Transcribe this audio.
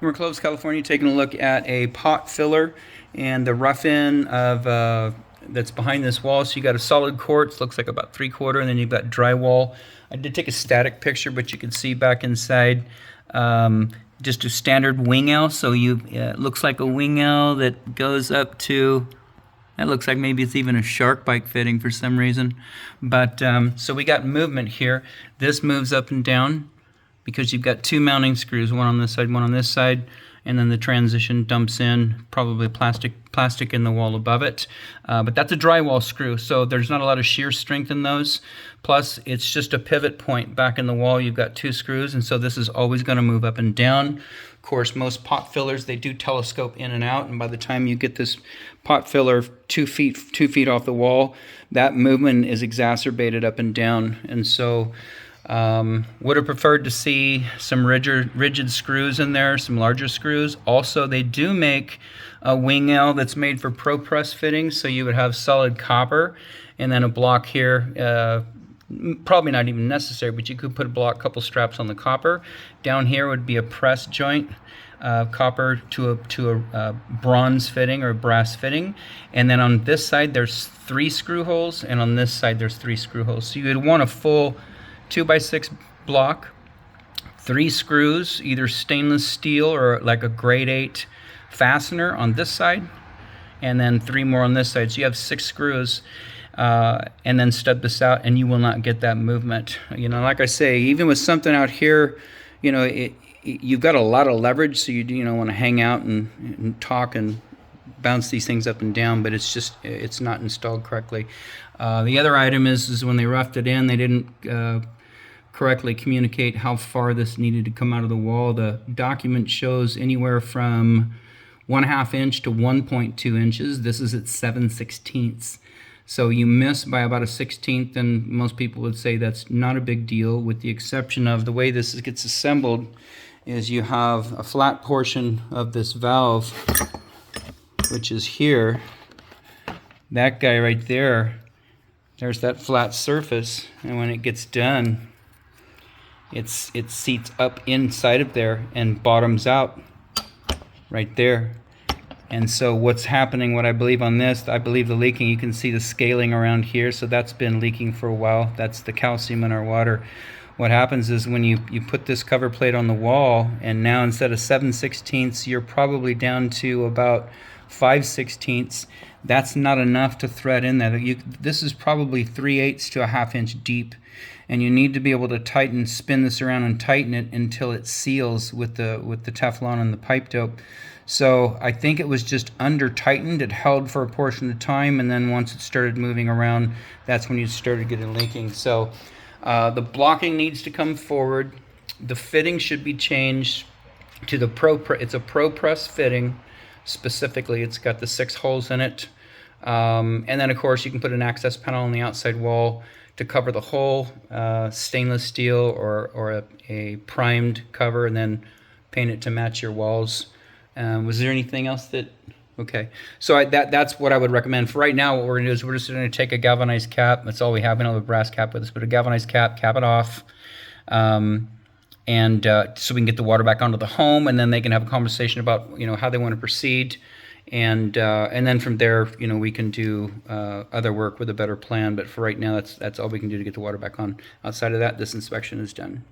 We're in Clovis, California, taking a look at a pot filler and the rough-in of that's behind this wall. So you got a solid quartz, looks like about 3/4, and then you've got drywall. I did take a static picture, but you can see back inside just a standard wing L. So it looks like a wing L that goes up to, that looks like maybe it's even a shark bite fitting for some reason. But so we got movement here. This moves up and down because you've got two mounting screws, one on this side, one on this side, and then the transition dumps in, probably plastic in the wall above it. But that's a drywall screw, so there's not a lot of shear strength in those. Plus, it's just a pivot point back in the wall. You've got two screws, and so this is always going to move up and down. Of course, most pot fillers, they do telescope in and out, and by the time you get this pot filler 2 feet off the wall, that movement is exacerbated up and down. And so would have preferred to see some rigid screws in there, some larger screws. Also, they do make a wing L that's made for pro press fittings, so you would have solid copper and then a block here. Probably not even necessary, but you could put a couple straps on the copper. Down here would be a press joint, copper to a bronze fitting or brass fitting, and then on this side there's 3 screw holes, and on this side there's 3 screw holes. So you would want a full 2x6 block, 3 screws, either stainless steel or like a grade 8 fastener on this side, and then 3 more on this side. So you have 6 screws, and then stud this out, and you will not get that movement. You know, like I say, even with something out here, you know, you've got a lot of leverage, so you want to hang out and talk and bounce these things up and down, but it's not installed correctly. The other item is when they roughed it in, they didn't correctly communicate how far this needed to come out of the wall. The document shows anywhere from 1/2 inch to 1.2 inches. This is at 7/16. So you miss by about a 1/16, and most people would say that's not a big deal, with the exception of the way this gets assembled is you have a flat portion of this valve, which is here. That guy right there, there's that flat surface, and when it gets done, it seats up inside of there and bottoms out right there. And so what's happening, what I believe on this, I believe the leaking, you can see the scaling around here, so that's been leaking for a while. That's the calcium in our water. What happens is when you put this cover plate on the wall, and now instead of 7/16, you're probably down to about 5/16. That's not enough to thread in there. This is probably 3/8 to a 1/2 inch deep, and you need to be able to spin this around and tighten it until it seals with the Teflon and the pipe dope. So I think it was just under tightened. It held for a portion of time, and then once it started moving around, that's when you started getting leaking. So the blocking needs to come forward. The fitting should be changed to the it's a pro press fitting. Specifically, it's got the 6 holes in it, and then of course you can put an access panel on the outside wall to cover the hole, stainless steel or a primed cover, and then paint it to match your walls. Was there anything else that? Okay, so that's what I would recommend. For right now, what we're going to do is we're just going to take a galvanized cap. That's all we have. We don't have a brass cap with us, but a galvanized cap it off, and so we can get the water back onto the home, and then they can have a conversation about how they want to proceed, and then from there we can do other work with a better plan. But for right now, that's all we can do to get the water back on. Outside of that, this inspection is done.